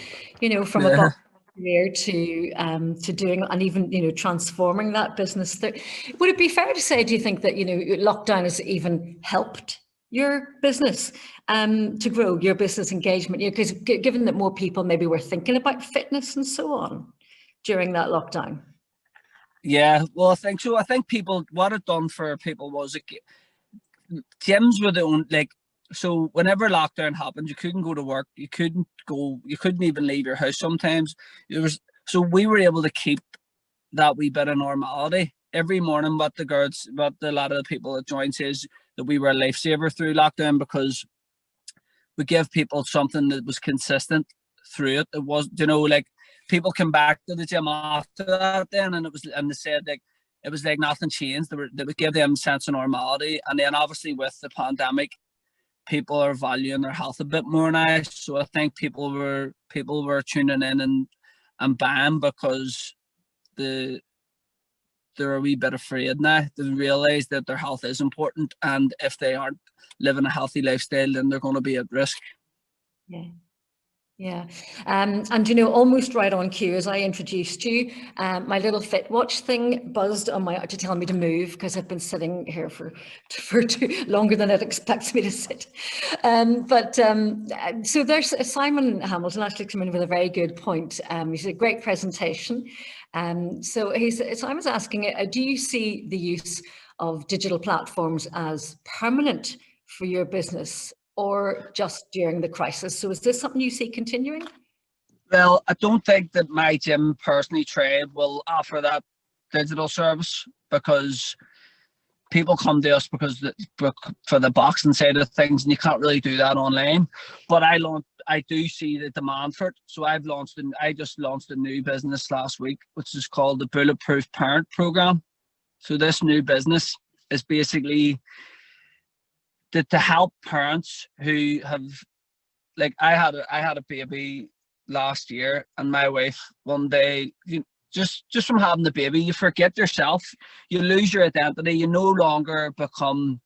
Speaker 1: You know, from a box career to doing, and even, you know, transforming that business. Would it be fair to say, do you think that, you know, lockdown has even helped your business to grow, your business engagement? You know, because given that more people maybe were thinking about fitness and so on during that lockdown.
Speaker 4: Yeah, well, I think so. I think people, what it done for people was, gyms were the only, like, so whenever lockdown happened, you couldn't go to work, you couldn't even leave your house sometimes. So we were able to keep that wee bit of normality. Every morning, what a lot of the people that joined says, that we were a lifesaver through lockdown, because we give people something that was consistent through it. It was, you know, like, people came back to the gym after that then, and they said, like, it was like nothing changed. They would give them a sense of normality. And then obviously with the pandemic, people are valuing their health a bit more now. So I think people were tuning in and buying, because they're a wee bit afraid now. They realize that their health is important, and if they aren't living a healthy lifestyle, then they're going to be at risk.
Speaker 1: Yeah. And, you know, almost right on cue, as I introduced you, my little Fit Watch thing buzzed on to tell me to move, because I've been sitting here for longer than it expects me to sit. So there's Simon Hamilton actually came in with a very good point. He said, great presentation. So Simon's asking, do you see the use of digital platforms as permanent for your business, or just during the crisis? So is this something you see continuing?
Speaker 4: Well, I don't think that my gym personally trade will offer that digital service, because people come to us for the boxing side of things, and you can't really do that online. But I do see the demand for it. So I just launched a new business last week, which is called the Bulletproof Parent Program. So this new business is basically to help parents who have, like, I had a baby last year, and my wife one day, just from having the baby, you forget yourself, you lose your identity, you no longer become,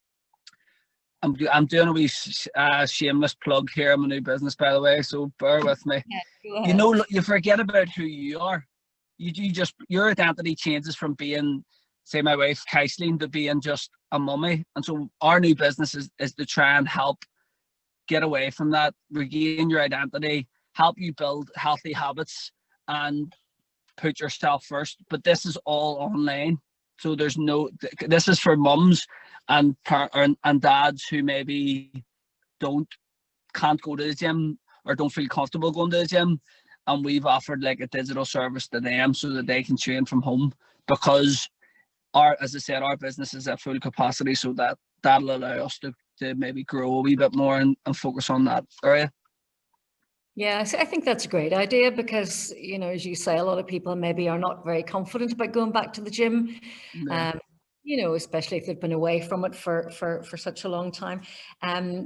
Speaker 4: I'm doing a wee shameless plug here. I'm a new business, by the way, so bear with me. Yeah, you forget about who you are. Your identity changes from being, say, my wife Kaisleen, to being just a mummy. And so our new business is to try and help get away from that, regain your identity, help you build healthy habits, and put yourself first. But this is all online. So this is for mums and dads who maybe can't go to the gym, or don't feel comfortable going to the gym. And we've offered like a digital service to them so that they can train from home, because as I said, our business is at full capacity, so that'll allow us to maybe grow a wee bit more and focus on that area.
Speaker 1: Yeah, so I think that's a great idea, because, you know, as you say, a lot of people maybe are not very confident about going back to the gym. Yeah. You know, especially if they've been away from it for such a long time.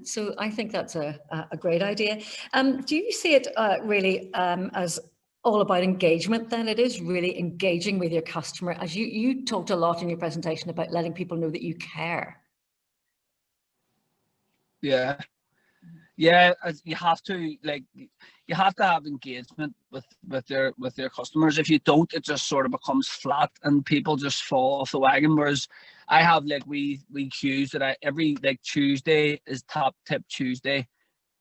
Speaker 1: So I think that's a great idea. Do you see it really as all about engagement then? It is really engaging with your customer, as you talked a lot in your presentation about letting people know that you care.
Speaker 4: Yeah, you have to have engagement with their customers. If you don't, it just sort of becomes flat and people just fall off the wagon. Whereas I have we cues that every Tuesday is Top Tip Tuesday,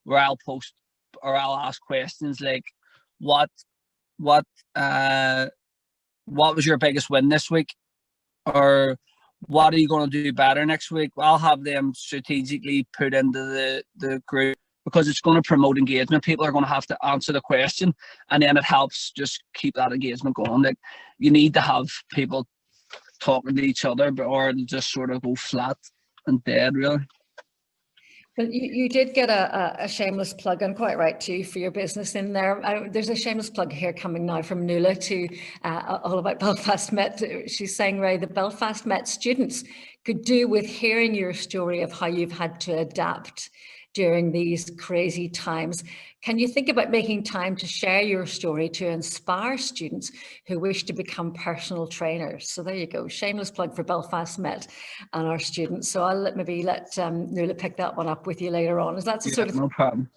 Speaker 4: where I'll post or I'll ask questions like, what was your biggest win this week? Or what are you going to do better next week? I'll have them strategically put into the group, because it's going to promote engagement. People are going to have to answer the question, and then it helps just keep that engagement going. Like, you need to have people talking to each other, or it'll just sort of go flat and dead, really.
Speaker 1: Well, you did get a shameless plug, and quite right too, for your business in there. There's a shameless plug here coming now from Nuala to all about Belfast Met. She's saying, Ray, the Belfast Met students could do with hearing your story of how you've had to adapt during these crazy times. Can you think about making time to share your story to inspire students who wish to become personal trainers? So there you go, shameless plug for Belfast Met and our students. So I'll maybe let Nuala pick that one up with you later on. Is that the sort of
Speaker 4: no problem?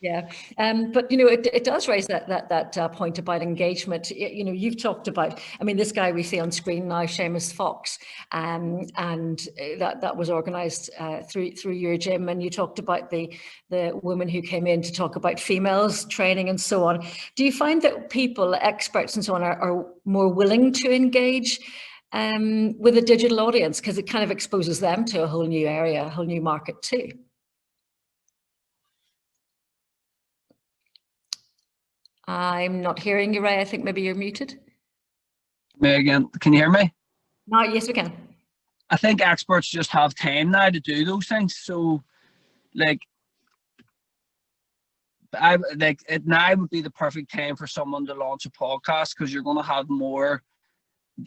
Speaker 1: Yeah, but you know, it does raise that point about engagement. You know, you've talked about, I mean, this guy we see on screen now, Seamus Fox, and that was organised through your gym, and you talked about the woman who came in to talk about females training and so on. Do you find that people, experts and so on, are more willing to engage with a digital audience, because it kind of exposes them to a whole new area, a whole new market too? I'm not hearing you, Ray. I think maybe you're muted.
Speaker 4: Me again. Can you hear me?
Speaker 1: No, yes, we can.
Speaker 4: I think experts just have time now to do those things. So, like, now would be the perfect time for someone to launch a podcast, because you're going to have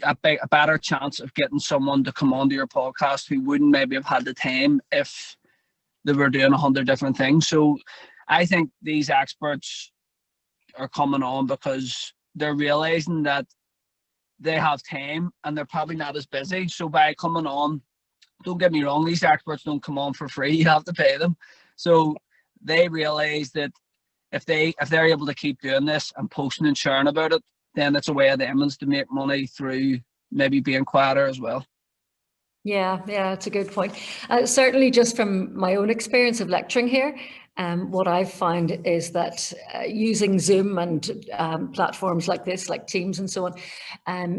Speaker 4: a better chance of getting someone to come onto your podcast who wouldn't maybe have had the time if they were doing 100 different things. So, I think these experts are coming on because they're realizing that they have time and they're probably not as busy. So by coming on, don't get me wrong, these experts don't come on for free. You have to pay them. So they realize that if they're able to keep doing this and posting and sharing about it, then it's a way of them to make money through maybe being quieter as well.
Speaker 1: Yeah, it's a good point. Certainly, just from my own experience of lecturing here, what I've found is that using Zoom and platforms like this, like Teams and so on,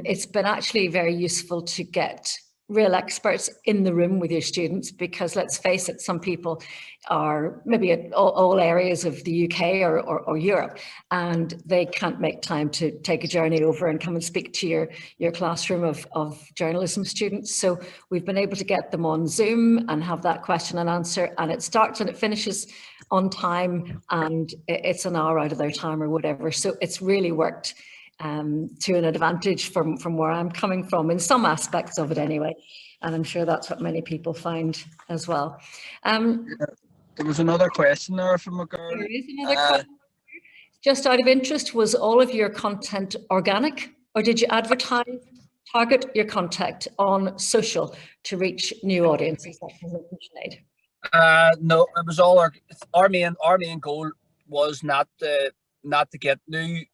Speaker 1: it's been actually very useful to get real experts in the room with your students, because let's face it, some people are maybe at all areas of the UK or Europe, and they can't make time to take a journey over and come and speak to your classroom of journalism students. So we've been able to get them on Zoom and have that question and answer, and it starts and it finishes on time, and it's an hour out of their time or whatever. So it's really worked to an advantage from where I'm coming from, in some aspects of it anyway. And I'm sure that's what many people find as well.
Speaker 4: There was another question there from a girl.
Speaker 1: There is another question. Just out of interest, was all of your content organic, or did you target your content on social to reach new audiences?
Speaker 4: No, it was all our main goal was not to get new.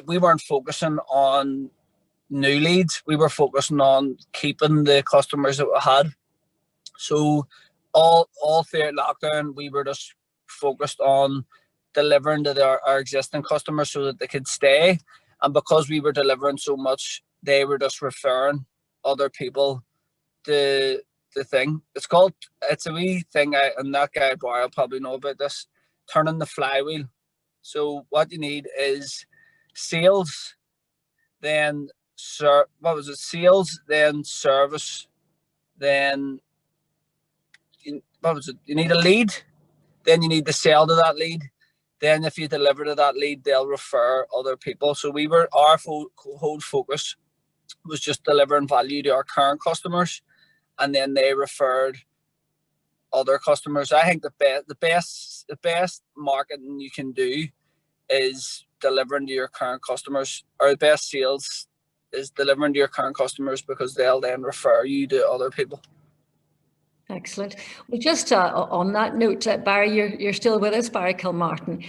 Speaker 4: We weren't focusing on new leads. We were focusing on keeping the customers that we had. So all through lockdown, we were just focused on delivering to our existing customers so that they could stay. And because we were delivering so much, they were just referring other people to the thing. It's a wee thing, and that guy Barry will probably know about this, turning the flywheel. So what you need is sales, then sales, then service, then you need a lead, then you need to sell to that lead, then if you deliver to that lead, they'll refer other people. So our whole focus was just delivering value to our current customers, and then they referred other customers. I think the best marketing you can do is delivering to your current customers, or the best sales is delivering to your current customers, because they'll then refer you to other people.
Speaker 1: Excellent. Well, just on that note, Barry, you're still with us, Barry Kilmartin.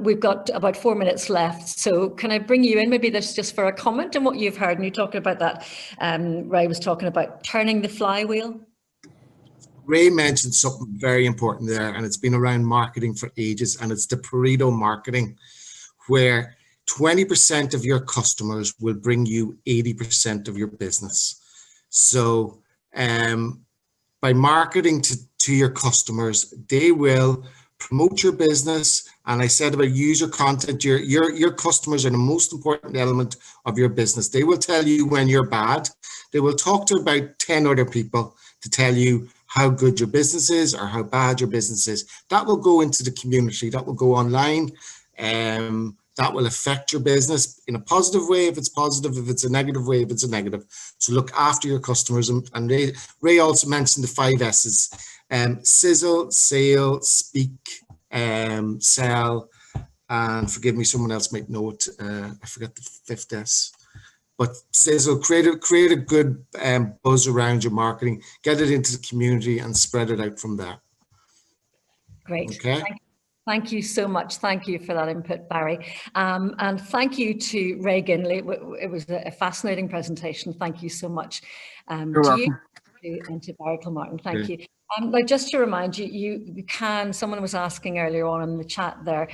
Speaker 1: We've got about 4 minutes left. So can I bring you in? Maybe that's just for a comment on what you've heard. And you're talking about that. Ray was talking about turning the flywheel.
Speaker 3: Ray mentioned something very important there, and it's been around marketing for ages, and it's the Pareto Marketing, where 20% of your customers will bring you 80% of your business. So by marketing to your customers, they will promote your business. And I said about user content, your customers are the most important element of your business. They will tell you when you're bad. They will talk to about 10 other people to tell you how good your business is or how bad your business is. That will go into the community. That will go online. That will affect your business in a positive way if it's positive, if it's a negative way if it's a negative. So look after your customers. And Ray also mentioned the 5 S's. Sizzle, sale, speak, sell, and forgive me, someone else might know it. I forgot the 5th S. But sizzle, create a good buzz around your marketing, get it into the community and spread it out from there.
Speaker 1: Great.
Speaker 3: Okay.
Speaker 1: Thank you so much. Thank you for that input, Barry. And thank you to Ray Ginley. It was a fascinating presentation. Thank you so much to you and to Barry Kilmartin. Thank you. Like just to remind you, you can, someone was asking earlier on in the chat there,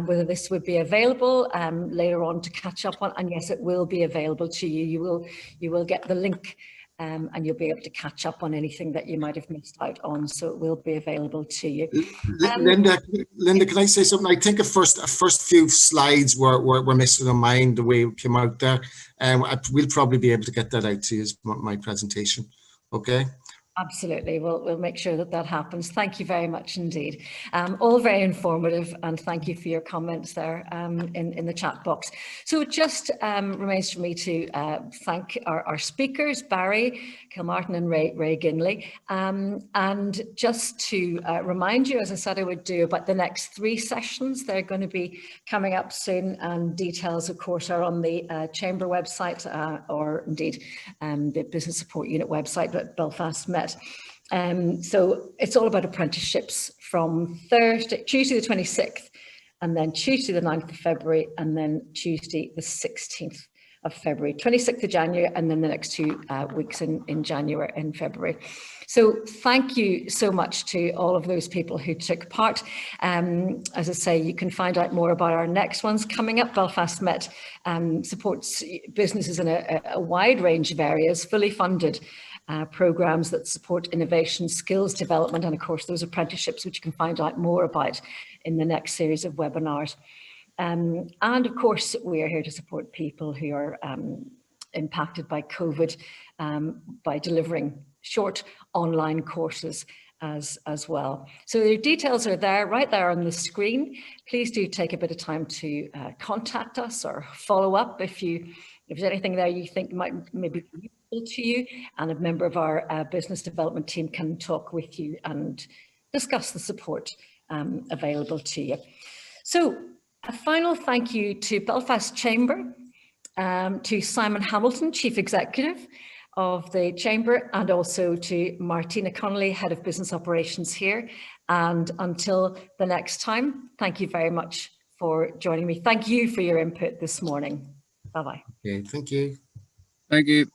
Speaker 1: whether this would be available later on to catch up on, and yes, it will be available to you. You will get the link and you'll be able to catch up on anything that you might have missed out on. So it will be available to you.
Speaker 3: Linda, can I say something? I think a first few slides were missing on mine, the way it came out there. We'll probably be able to get that out to you as my presentation. Okay.
Speaker 1: Absolutely. We'll make sure that happens. Thank you very much indeed. All very informative, and thank you for your comments there in the chat box. So it just remains for me to thank our speakers, Barry Kilmartin and Ray Ginley. And just to remind you, as I said I would do, about the next 3 sessions. They're going to be coming up soon, and details, of course, are on the Chamber website or indeed the Business Support Unit website, but Belfast Met. So it's all about apprenticeships from Tuesday the 26th, and then Tuesday the 9th of February, and then Tuesday the 16th of February, 26th of January, and then the next 2 weeks in January and February. So thank you so much to all of those people who took part. As I say, you can find out more about our next ones coming up. Belfast Met supports businesses in a wide range of areas, fully funded programs that support innovation, skills development, and of course those apprenticeships, which you can find out more about in the next series of webinars. And of course, we are here to support people who are impacted by COVID by delivering short online courses as well. So the details are there, right there on the screen. Please do take a bit of time to contact us or follow up if there's anything there you think might maybe be useful to you, and a member of our business development team can talk with you and discuss the support available to you. So a final thank you to Belfast Chamber, to Simon Hamilton, Chief Executive of the Chamber, and also to Martina Connolly, Head of Business Operations here. And until the next time, thank you very much for joining me. Thank you for your input this morning. Bye-bye.
Speaker 3: Okay, thank you.
Speaker 4: Thank you.